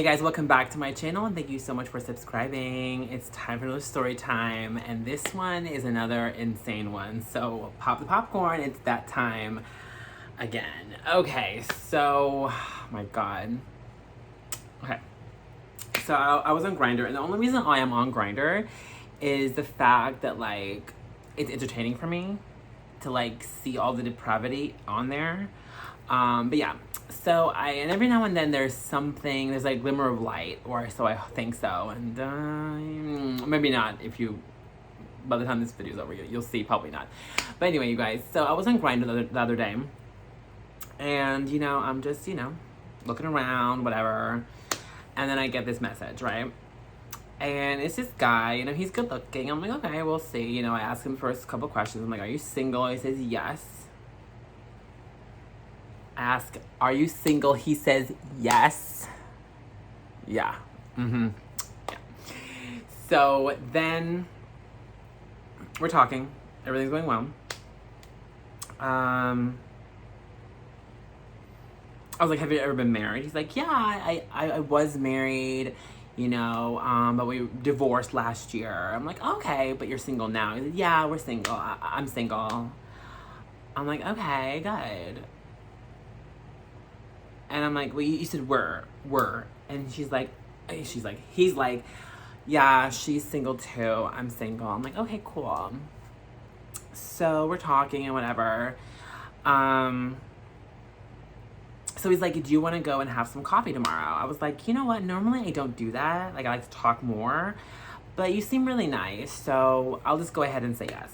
Hey guys, welcome back to my channel and thank you so much for subscribing. It's time for another story time, and this one is another insane one. So pop the popcorn, it's that time again. Okay, so, oh my god. Okay, so I was on Grindr, and the only reason I am on Grindr is the fact that like it's entertaining for me to like see all the depravity on there. But yeah, so and every now and then there's like glimmer of light, or so I think so, and maybe not. If you, by the time this video's over, you'll see probably not. But anyway, you guys, so I was on Grindr the other day, and I'm just looking around, whatever, and then I get this message, right? And it's this guy, he's good looking. I'm like, okay, we'll see. I ask him first a couple questions. I'm like, are you single? He says yes. Ask, are you single? He says yes. Yeah. Yeah. So then we're talking. Everything's going well. I was like, have you ever been married? He's like, yeah, I was married, but we divorced last year. I'm like, okay, but you're single now. He's like, yeah, we're single. I'm single. I'm like, okay, good. And I'm like, well, you said were. And he's like, yeah, she's single too. I'm single. I'm like, okay, cool. So we're talking and whatever. So he's like, do you want to go and have some coffee tomorrow? I was like, you know what? Normally I don't do that. Like, I like to talk more. But you seem really nice, so I'll just go ahead and say yes.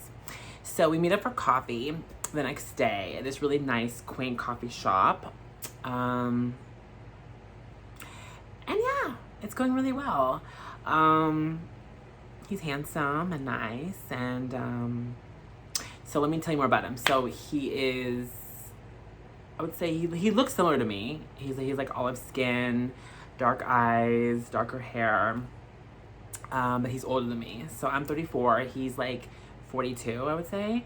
So we meet up for coffee the next day at this really nice, quaint coffee shop. And yeah, it's going really well. He's handsome and nice, and so let me tell you more about him. So he is, I would say he looks similar to me. He's like olive skin, dark eyes, darker hair, but he's older than me. So I'm 34, he's like 42, I would say.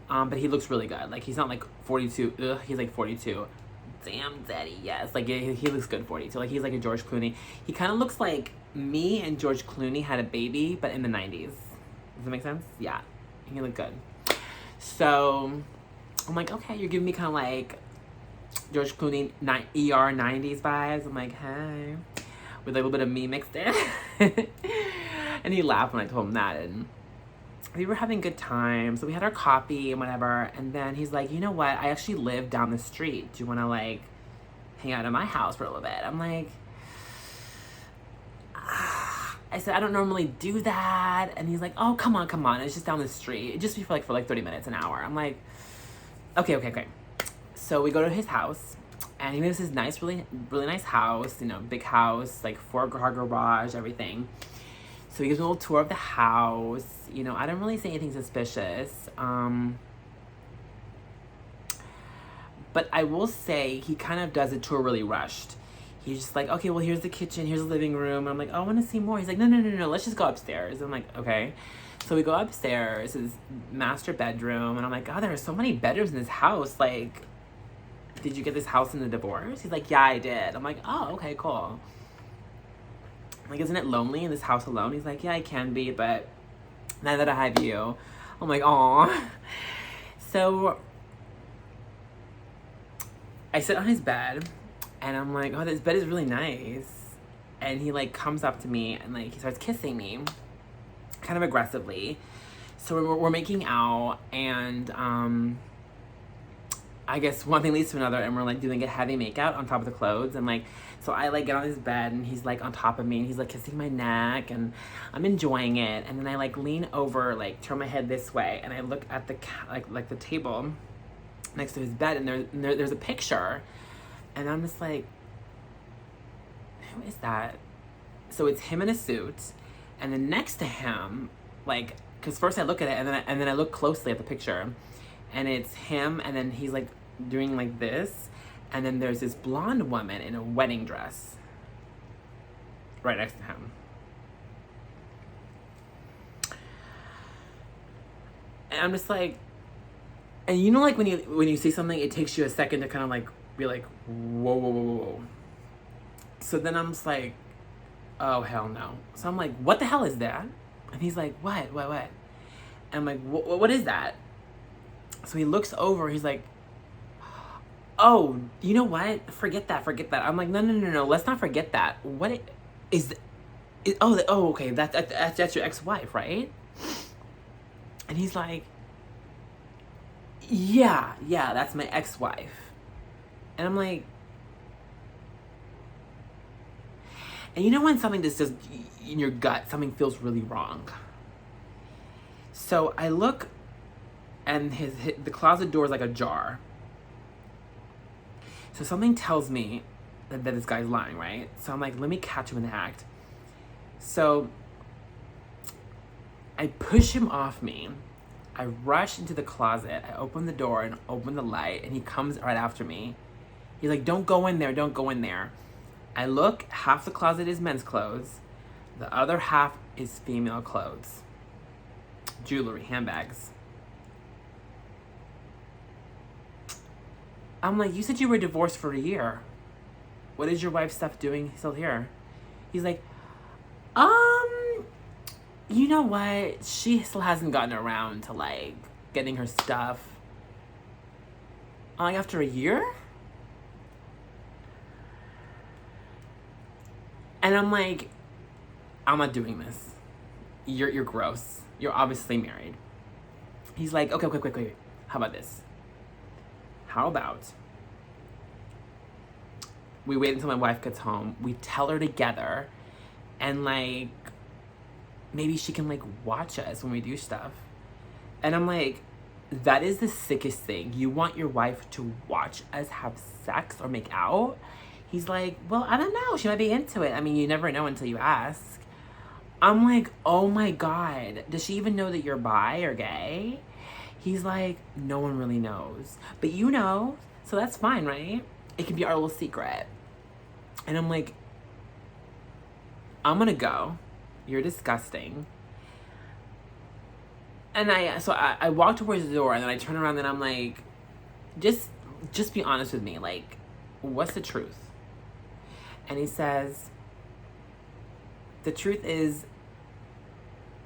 But he looks really good. Like, he's not like 42, he's like 42. Damn, daddy, yes. Like, he looks good 42. Like, he's like a George Clooney. He kind of looks like me and George Clooney had a baby, but in the 90s. Does that make sense? Yeah. He looked good. So, I'm like, okay, you're giving me kind of like George Clooney ER 90s vibes. I'm like, hey. With a little bit of me mixed in. And he laughed when I told him that, and we were having good time. So we had our coffee and whatever. And then he's like, you know what? I actually live down the street. Do you want to like hang out at my house for a little bit? I'm like, I said, I don't normally do that. And he's like, oh, come on. It's just down the street. It'd just be for like 30 minutes, an hour. I'm like, okay. So we go to his house, and he lives this nice, really, really nice house, big house, like 4-car garage, everything. So he gives me a little tour of the house. I don't really say anything suspicious. But I will say he kind of does the tour really rushed. He's just like, okay, well, here's the kitchen, here's the living room. I'm like, oh, I want to see more. He's like, no, let's just go upstairs. I'm like, okay. So we go upstairs, his master bedroom, and I'm like, God, there are so many bedrooms in this house. Like, did you get this house in the divorce? He's like, yeah, I did. I'm like, oh, okay, cool. Like, isn't it lonely in this house alone? He's like, yeah, I can be, but now that I have you. I'm like, aw. So I sit on his bed, and I'm like, oh, this bed is really nice. And he like comes up to me and like he starts kissing me, kind of aggressively. So we're making out, and I guess one thing leads to another, and we're like doing a heavy makeout on top of the clothes, and like, so I like get on his bed, and he's like on top of me, and he's like kissing my neck, and I'm enjoying it. And then I like lean over, like turn my head this way, and I look at the like the table next to his bed, and there's a picture, and I'm just like, who is that? So it's him in a suit, and then next to him, like, because first I look at it, and then I look closely at the picture. And it's him, and then he's like doing like this, and then there's this blonde woman in a wedding dress right next to him. And I'm just like, and like when you see something, it takes you a second to kind of like be like, whoa. So then I'm just like, oh, hell no. So I'm like, what the hell is that? And he's like, what? And I'm like, what is that? So he looks over, he's like, oh, you know what? Forget that. I'm like, no, let's not forget that. What is, okay, that's your ex-wife, right? And he's like, yeah, that's my ex-wife. And I'm like, and you know when something just in your gut, something feels really wrong. So I look, and the closet door is like ajar. So something tells me that this guy's lying, right? So I'm like, let me catch him in the act. So I push him off me. I rush into the closet. I open the door and open the light, and he comes right after me. He's like, don't go in there. I look, half the closet is men's clothes. The other half is female clothes. Jewelry, handbags. I'm like, you said you were divorced for a year. What is your wife's stuff doing still here? He's like, you know what? She still hasn't gotten around to, like, getting her stuff. Like, after a year? And I'm like, I'm not doing this. You're gross. You're obviously married. He's like, okay, wait. How about this? How about we wait until my wife gets home, we tell her together, and, like, maybe she can, like, watch us when we do stuff. And I'm like, that is the sickest thing. You want your wife to watch us have sex or make out? He's like, well, I don't know. She might be into it. I mean, you never know until you ask. I'm like, oh my God. Does she even know that you're bi or gay? He's like, no one really knows. But you know, so that's fine, right? It can be our little secret. And I'm like, I'm gonna go. You're disgusting. And I walk towards the door, and then I turn around and I'm like, just be honest with me. Like, what's the truth? And he says, the truth is,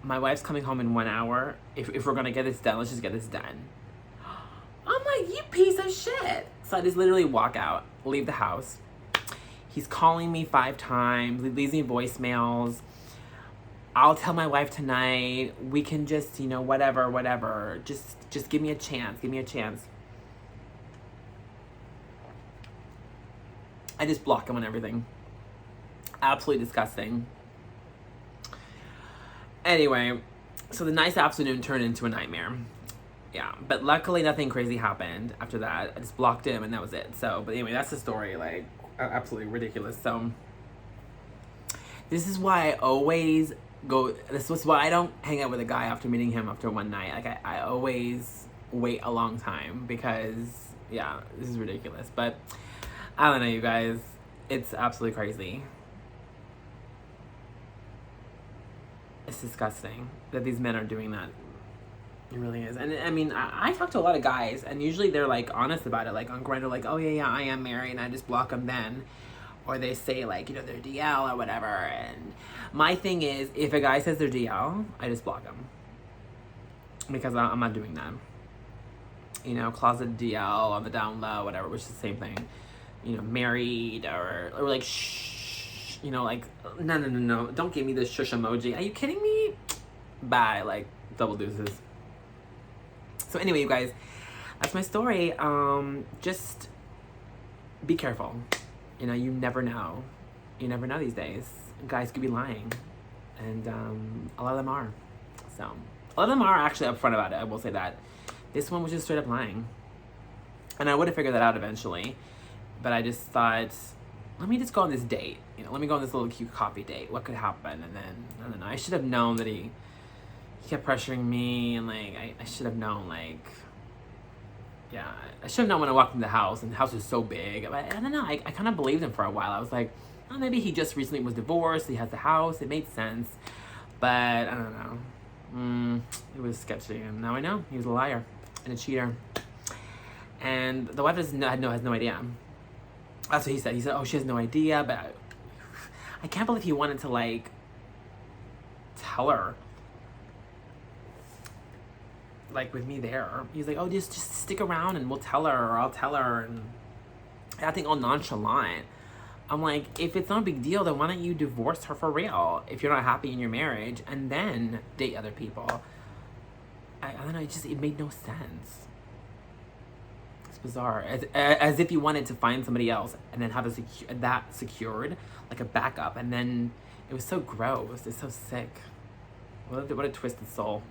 my wife's coming home in 1 hour. If we're gonna get this done, let's just get this done. I'm like, you piece of shit. So I just literally walk out, leave the house. He's calling me 5 times, leaves me voicemails. I'll tell my wife tonight. We can just, whatever. Just give me a chance. I just block him on everything. Absolutely disgusting. Anyway, so the nice afternoon turned into a nightmare. Yeah, but luckily nothing crazy happened after that. I just blocked him and that was it. So, but anyway, that's the story. Like, absolutely ridiculous. So, this is why I always go. This was why I don't hang out with a guy after meeting him after one night. Like, I always wait a long time because, yeah, this is ridiculous. But I don't know, you guys. It's absolutely crazy. It's disgusting that these men are doing that. It really is. And I mean, I talk to a lot of guys, and usually they're like honest about it. Like on Grindr, like, oh yeah, I am married, and I just block them then. Or they say like, they're DL or whatever. And my thing is, if a guy says they're DL, I just block them. Because I'm not doing that. Closet DL on the down low, whatever, which is the same thing. Married or like, shh, like, no, don't give me this shush emoji. Are you kidding me? Bye, like, double deuces. So anyway, you guys, that's my story. Just be careful. You never know. You never know these days. Guys could be lying. And a lot of them are. So, a lot of them are actually upfront about it, I will say that. This one was just straight up lying. And I would have figured that out eventually. But I just thought, let me just go on this date. Let me go on this little cute coffee date. What could happen? And then, I don't know. I should have known that he kept pressuring me. And, like, I should have known, like, yeah. I should have known when I walked in the house. And the house was so big. But I don't know. I kind of believed him for a while. I was like, oh, maybe he just recently was divorced. He has the house. It made sense. But, I don't know. It was sketchy. And now I know. He was a liar and a cheater. And the wife has no idea. That's what he said. He said, oh, she has no idea, but I can't believe he wanted to like tell her, like with me there. He's like, oh, just stick around and we'll tell her, or I'll tell her, and acting all nonchalant. I'm like, if it's not a big deal, then why don't you divorce her for real if you're not happy in your marriage, and then date other people? I don't know, it made no sense. It's bizarre. As if you wanted to find somebody else and then have that secured, like a backup, and then it was so gross. It's so sick. What a twisted soul.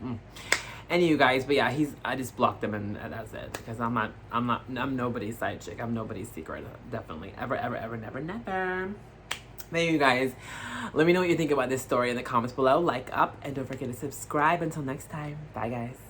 Any you guys, but yeah, I just blocked him and that's it, because I'm nobody's side chick. I'm nobody's secret. Definitely. Ever, never, never. There you guys. Let me know what you think about this story in the comments below. Like up and don't forget to subscribe. Until next time. Bye guys.